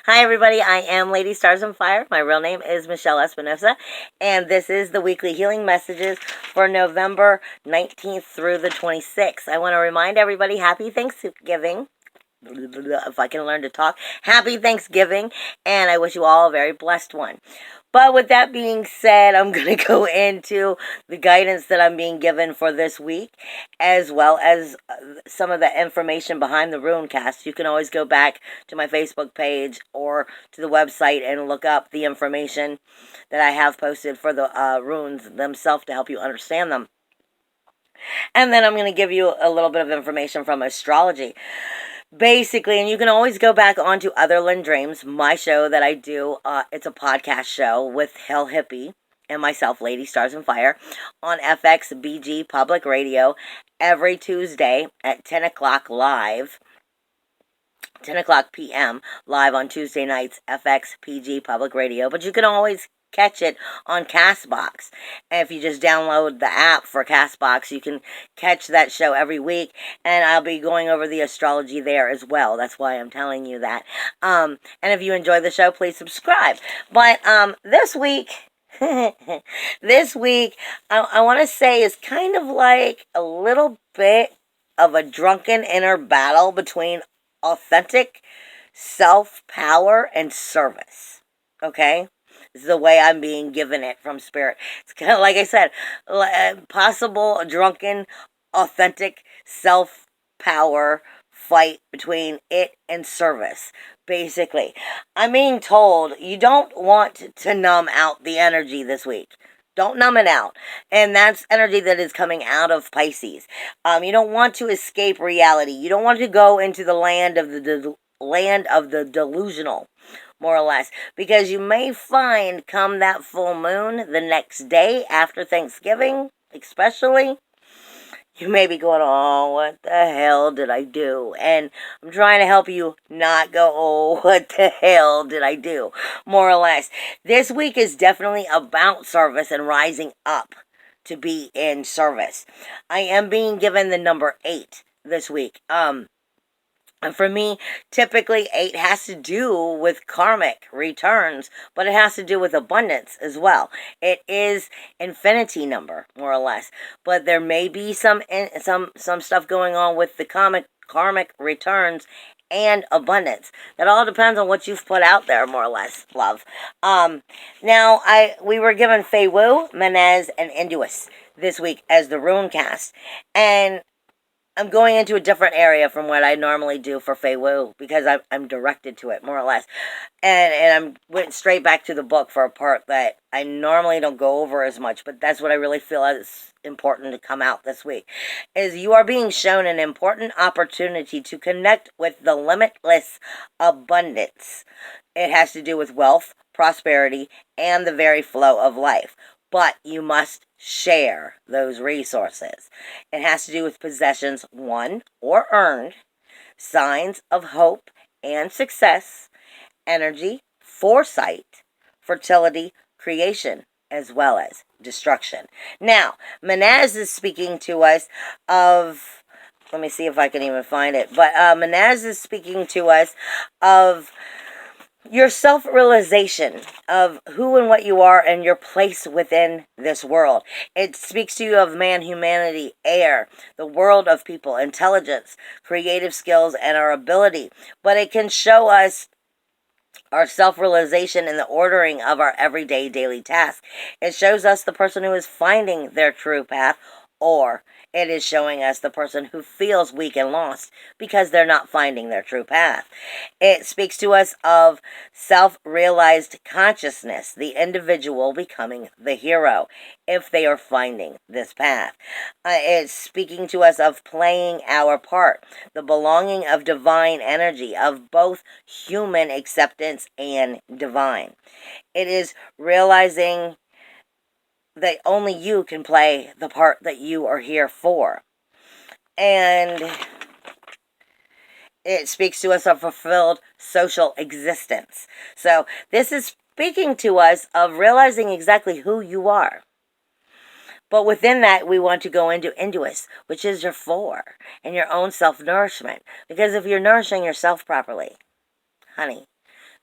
Hi, everybody. I am Lady Stars on Fire. My real name is Michelle Espinosa, and this is the weekly healing messages for November 19th through the 26th. I want to remind everybody happy Thanksgiving. If I can learn to talk, happy Thanksgiving, and I wish you all a very blessed one. But with that being said, I'm going to go into the guidance that I'm being given for this week, as well as some of the information behind the rune cast. You can always go back to my Facebook page or to the website and look up the information that I have posted for the runes themselves to help you understand them. And then I'm going to give you a little bit of information from astrology. Basically, and you can always go back onto Otherland Dreams, my show that I do. It's a podcast show with Hell Hippie and myself, Lady Stars and Fire, on FXBG Public Radio every Tuesday at 10 o'clock live. 10 o'clock p.m. live on Tuesday nights, FXPG Public Radio. But you can always catch it on Castbox. And if you just download the app for Castbox, you can catch that show every week. And I'll be going over the astrology there as well. That's why I'm telling you that. And if you enjoy the show, please subscribe. But this week... this week, I want to say is kind of like a little bit of a drunken inner battle between authentic self-power and service. Okay? This is the way I'm being given it from Spirit. It's kind of like I said, possible drunken, authentic self-power fight between it and service. Basically, I'm being told you don't want to numb out the energy this week. Don't numb it out. And that's energy that is coming out of Pisces. You don't want to escape reality. You don't want to go into the land of the delusional, more or less. Because you may find come that full moon the next day after Thanksgiving, especially, you may be going, oh, what the hell did I do? And I'm trying to help you not go, oh, what the hell did I do? More or less. This week is definitely about service and rising up to be in service. I am being given the number 8 this week. And for me, typically 8 has to do with karmic returns, but it has to do with abundance as well. It is infinity number, more or less. But there may be some stuff going on with the karmic returns and abundance. That all depends on what you've put out there, more or less, love. Now, we were given Fei Wu, Menez, and Induus this week as the rune cast. And I'm going into a different area from what I normally do for Fei Wu because I'm directed to it, more or less. And I went straight back to the book for a part that I normally don't go over as much, but that's what I really feel is important to come out this week. Is you are being shown an important opportunity to connect with the limitless abundance. It has to do with wealth, prosperity, and the very flow of life. But you must share those resources. It has to do with possessions won or earned, signs of hope and success, energy, foresight, fertility, creation, as well as destruction. Now, Menaz is speaking to us of, let me see if I can even find it, but Menaz is speaking to us of your self-realization of who and what you are and your place within this world. It speaks to you of man, humanity, air, the world of people, intelligence, creative skills, and our ability. But it can show us our self-realization in the ordering of our everyday daily tasks. It shows us the person who is finding their true path, or it is showing us the person who feels weak and lost because they're not finding their true path. It speaks to us of self-realized consciousness, the individual becoming the hero if they are finding this path. It's speaking to us of playing our part, the belonging of divine energy, of both human acceptance and divine. It is realizing that only you can play the part that you are here for. And it speaks to us of fulfilled social existence. So this is speaking to us of realizing exactly who you are. But within that, we want to go into Induus, which is your 4, and your own self-nourishment. Because if you're nourishing yourself properly, honey,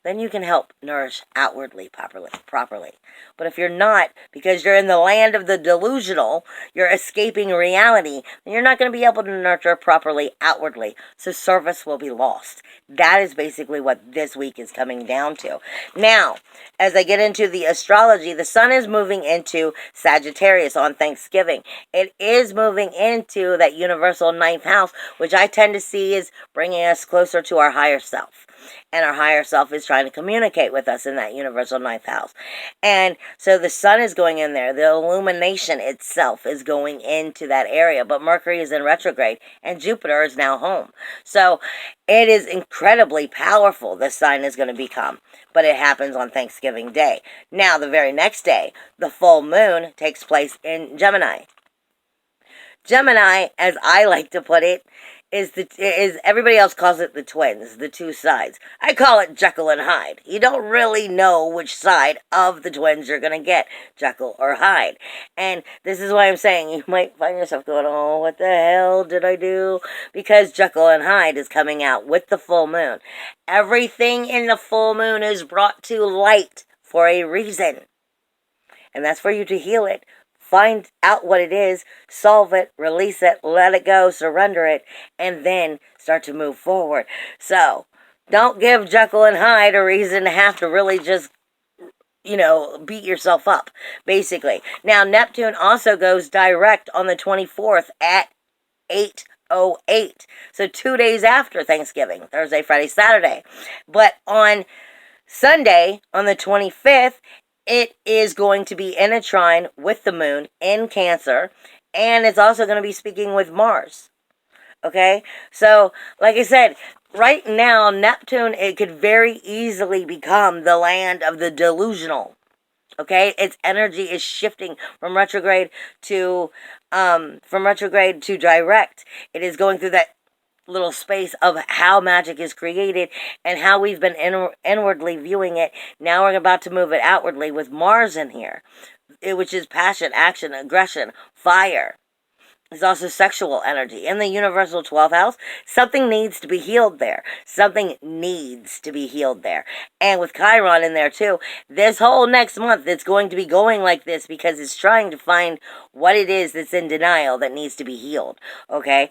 then you can help nourish outwardly properly. But if you're not, because you're in the land of the delusional, you're escaping reality, then you're not going to be able to nurture properly outwardly. So service will be lost. That is basically what this week is coming down to. Now, as I get into the astrology, the sun is moving into Sagittarius on Thanksgiving. It is moving into that universal ninth house, which I tend to see is bringing us closer to our higher self. And our higher self is trying to communicate with us in that universal ninth house. And so the sun is going in there. The illumination itself is going into that area. But Mercury is in retrograde and Jupiter is now home. So it is incredibly powerful, the sign is going to become. But it happens on Thanksgiving Day. Now, the very next day, the full moon takes place in Gemini. Gemini, as I like to put it, is everybody else calls it the twins, the two sides. I call it Jekyll and Hyde. You don't really know which side of the twins you're going to get, Jekyll or Hyde. And this is why I'm saying you might find yourself going, oh, what the hell did I do? Because Jekyll and Hyde is coming out with the full moon. Everything in the full moon is brought to light for a reason. And that's for you to heal it. Find out what it is, solve it, release it, let it go, surrender it, and then start to move forward. So, don't give Jekyll and Hyde a reason to have to really just, beat yourself up, basically. Now, Neptune also goes direct on the 24th at 8:08. So 2 days after Thanksgiving, Thursday, Friday, Saturday. But on Sunday, on the 25th, it is going to be in a trine with the moon in Cancer, and it's also going to be speaking with Mars. Okay? So, like I said, right now, Neptune, it could very easily become the land of the delusional. Okay? Its energy is shifting from retrograde to direct. It is going through that little space of how magic is created and how we've been inwardly viewing it. Now we're about to move it outwardly with Mars in here, which is passion, action, aggression, fire. There's also sexual energy. In the universal 12th house, something needs to be healed there. Something needs to be healed there. And with Chiron in there too, this whole next month it's going to be going like this because it's trying to find what it is that's in denial that needs to be healed. Okay?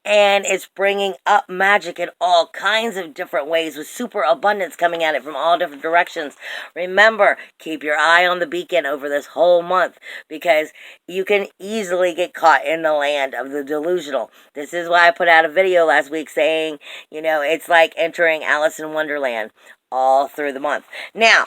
And it's bringing up magic in all kinds of different ways with super abundance coming at it from all different directions. Remember, keep your eye on the beacon over this whole month because you can easily get caught in the land of the delusional. This is why I put out a video last week saying, it's like entering Alice in Wonderland all through the month. Now,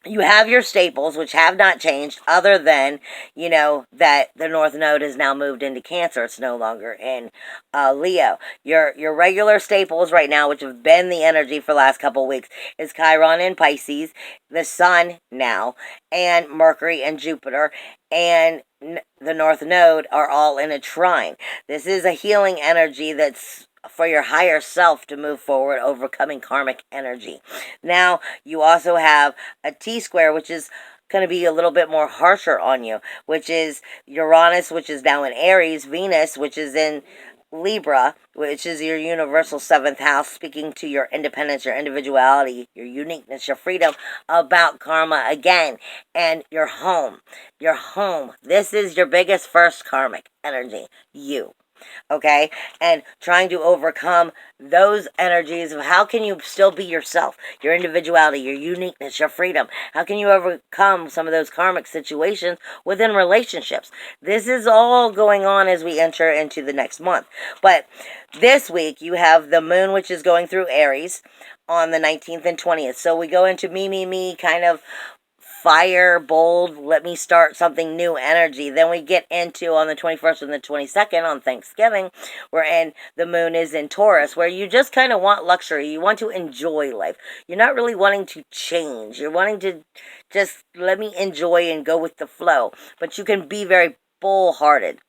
you have your staples, which have not changed, other than, that the North Node has now moved into Cancer. It's no longer in Leo. Your regular staples right now, which have been the energy for the last couple of weeks, is Chiron in Pisces, the Sun now, and Mercury and Jupiter, and the North Node are all in a trine. This is a healing energy that's for your higher self to move forward, overcoming karmic energy. Now, you also have a T-square, which is going to be a little bit more harsher on you, which is Uranus, which is now in Aries, Venus, which is in Libra, which is your universal 7th house, speaking to your independence, your individuality, your uniqueness, your freedom, about karma again, and your home. Your home. This is your biggest first karmic energy, you. Okay, and trying to overcome those energies of how can you still be yourself, your individuality, your uniqueness, your freedom. How can you overcome some of those karmic situations within relationships? This is all going on as we enter into the next month. But this week you have the moon, which is going through Aries on the 19th and 20th. So we go into me kind of fire, bold, let me start something new energy. Then we get into on the 21st and the 22nd on Thanksgiving, the moon is in Taurus, where you just kind of want luxury. You want to enjoy life. You're not really wanting to change. You're wanting to just let me enjoy and go with the flow. But you can be very bullheaded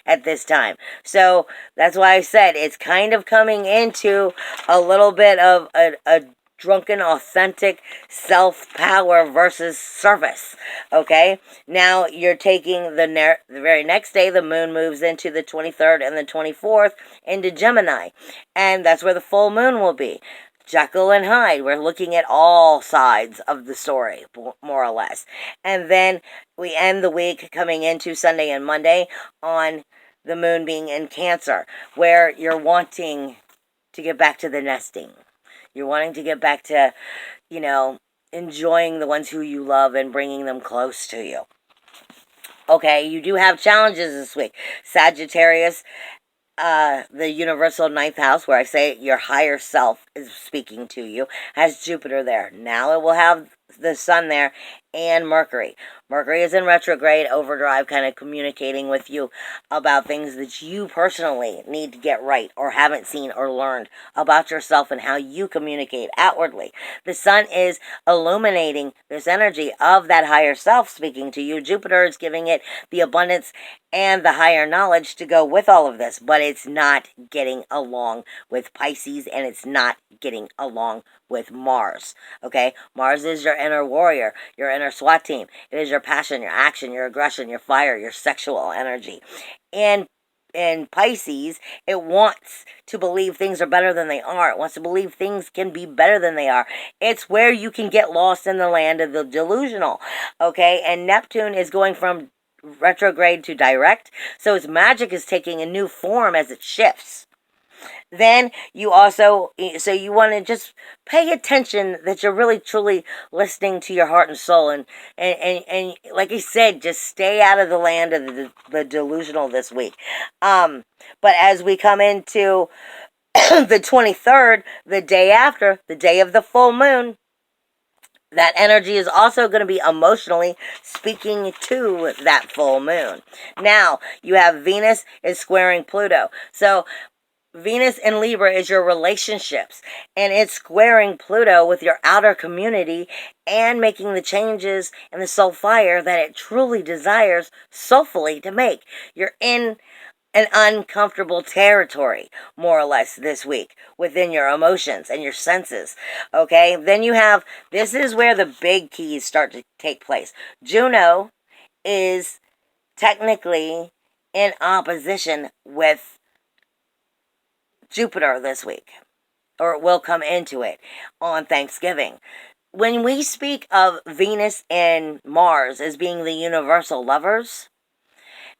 at this time. So that's why I said it's kind of coming into a little bit of a drunken, authentic self-power versus service. Okay? Now you're taking the very next day, the moon moves into the 23rd and the 24th into Gemini. And that's where the full moon will be. Jekyll and Hyde. We're looking at all sides of the story, more or less. And then we end the week coming into Sunday and Monday on the moon being in Cancer, where you're wanting to get back to the nesting. You're wanting to get back to, enjoying the ones who you love and bringing them close to you. Okay, you do have challenges this week. Sagittarius, the universal ninth house, where I say your higher self is speaking to you, has Jupiter there. Now it will have the sun there and Mercury. Mercury is in retrograde, overdrive, kind of communicating with you about things that you personally need to get right or haven't seen or learned about yourself and how you communicate outwardly. The sun is illuminating this energy of that higher self speaking to you. Jupiter is giving it the abundance and the higher knowledge to go with all of this, but it's not getting along with Pisces, and it's not getting along with Mars. Okay, Mars is your inner warrior, your inner SWAT team. It is your passion, your action, your aggression, your fire, your sexual energy. And in Pisces, it wants to believe things are better than they are. It wants to believe things can be better than they are. It's where you can get lost in the land of the delusional. Okay, and Neptune is going from retrograde to direct, so its magic is taking a new form as it shifts. Then you also, so you want to just pay attention that you're really truly listening to your heart and soul, and like I said, just stay out of the land of the delusional this week. But as we come into the 23rd, the day after, the day of the full moon, that energy is also going to be emotionally speaking to that full moon. Now, you have Venus is squaring Pluto. So, Venus in Libra is your relationships, and it's squaring Pluto with your outer community and making the changes in the soul fire that it truly desires soulfully to make. You're in an uncomfortable territory, more or less, this week within your emotions and your senses. Okay, then you have, this is where the big keys start to take place. Juno is technically in opposition with Jupiter this week, or it will come into it on Thanksgiving. When we speak of Venus and Mars as being the universal lovers,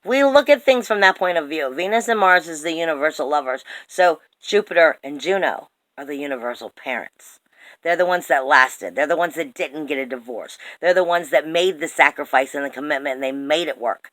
we look at things from that point of view. Venus and Mars is the universal lovers, so Jupiter and Juno are the universal parents. They're the ones that lasted. They're the ones that didn't get a divorce. They're the ones that made the sacrifice and the commitment, and they made it work.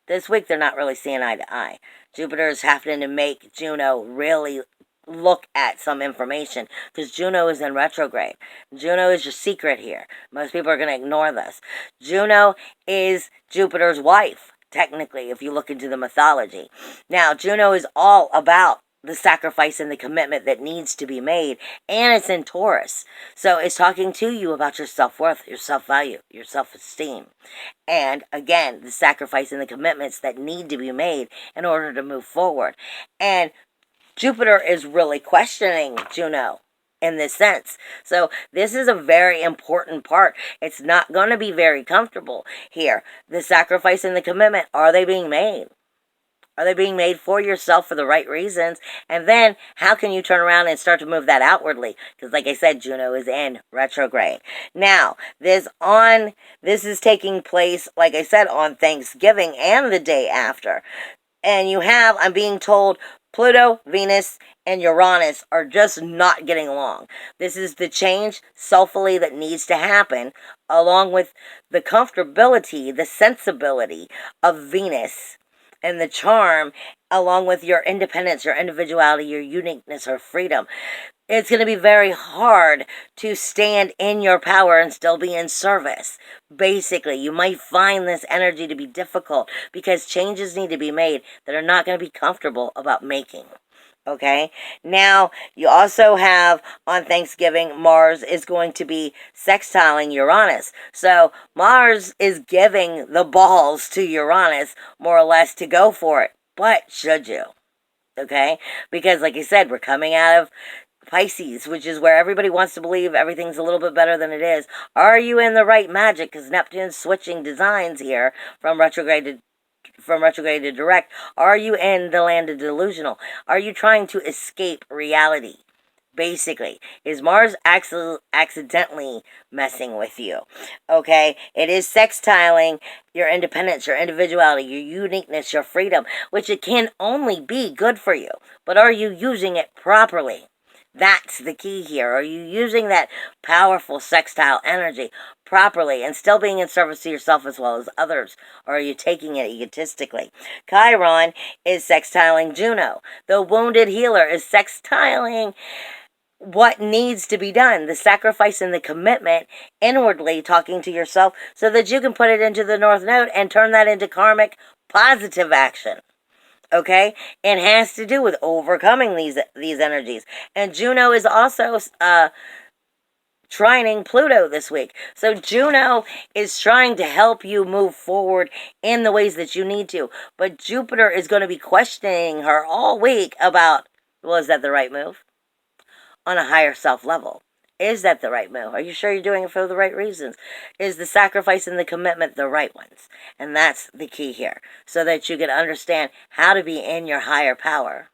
This week, they're not really seeing eye to eye. Jupiter is having to make Juno really look at some information, because Juno is in retrograde. Juno is your secret here. Most people are going to ignore this. Juno is Jupiter's wife, technically, if you look into the mythology. Now, Juno is all about the sacrifice and the commitment that needs to be made, and it's in Taurus. So it's talking to you about your self-worth, your self-value, your self-esteem. And again, the sacrifice and the commitments that need to be made in order to move forward. And Jupiter is really questioning Juno in this sense. So this is a very important part. It's not going to be very comfortable here. The sacrifice and the commitment, are they being made? Are they being made for yourself for the right reasons? And then how can you turn around and start to move that outwardly? Because like I said, Juno is in retrograde. Now, this is taking place, like I said, on Thanksgiving and the day after. And you have, I'm being told, Pluto, Venus, and Uranus are just not getting along. This is the change soulfully that needs to happen, along with the comfortability, the sensibility of Venus and the charm, along with your independence, your individuality, your uniqueness, or freedom. It's going to be very hard to stand in your power and still be in service. Basically, you might find this energy to be difficult because changes need to be made that are not going to be comfortable about making. Okay? Now, you also have, on Thanksgiving, Mars is going to be sextiling Uranus. So, Mars is giving the balls to Uranus, more or less, to go for it. But should you? Okay? Because, like I said, we're coming out of Pisces, which is where everybody wants to believe everything's a little bit better than it is. Are you in the right magic? Because Neptune's switching designs here from retrograde to direct. Are you in the land of delusional? Are you trying to escape reality? Basically, is Mars accidentally messing with you? Okay, it is sextiling your independence, your individuality, your uniqueness, your freedom, which it can only be good for you. But are you using it properly? That's the key here. Are you using that powerful sextile energy properly and still being in service to yourself as well as others? Or are you taking it egotistically? Chiron is sextiling Juno. The wounded healer is sextiling what needs to be done, the sacrifice and the commitment inwardly, talking to yourself so that you can put it into the North Node and turn that into karmic positive action. Okay, it has to do with overcoming these energies. And Juno is also trining Pluto this week. So Juno is trying to help you move forward in the ways that you need to. But Jupiter is going to be questioning her all week about, well, is that the right move? On a higher self level. Is that the right move? Are you sure you're doing it for the right reasons? Is the sacrifice and the commitment the right ones? And that's the key here, so that you can understand how to be in your higher power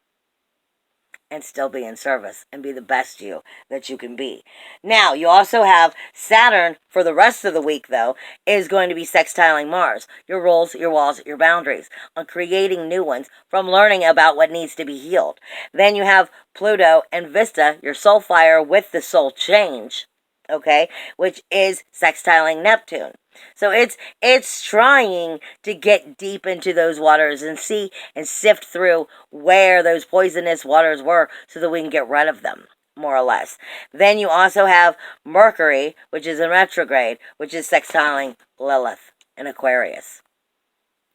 and still be in service and be the best you that you can be. Now, you also have Saturn for the rest of the week, though, is going to be sextiling Mars. Your roles, your walls, your boundaries, on creating new ones from learning about what needs to be healed. Then you have Pluto and Vista, your soul fire with the soul change, okay, which is sextiling Neptune. So it's trying to get deep into those waters and see and sift through where those poisonous waters were so that we can get rid of them, more or less. Then you also have Mercury, which is in retrograde, which is sextiling Lilith in Aquarius,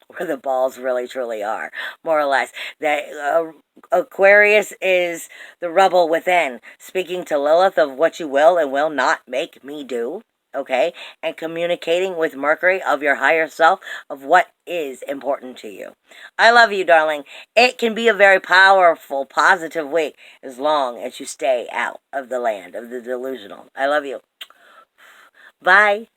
where the balls really truly are, more or less. That Aquarius is the rebel within, speaking to Lilith of what you will and will not make me do. Okay, and communicating with Mercury of your higher self of what is important to you. I love you, darling. It can be a very powerful, positive week as long as you stay out of the land of the delusional. I love you. Bye.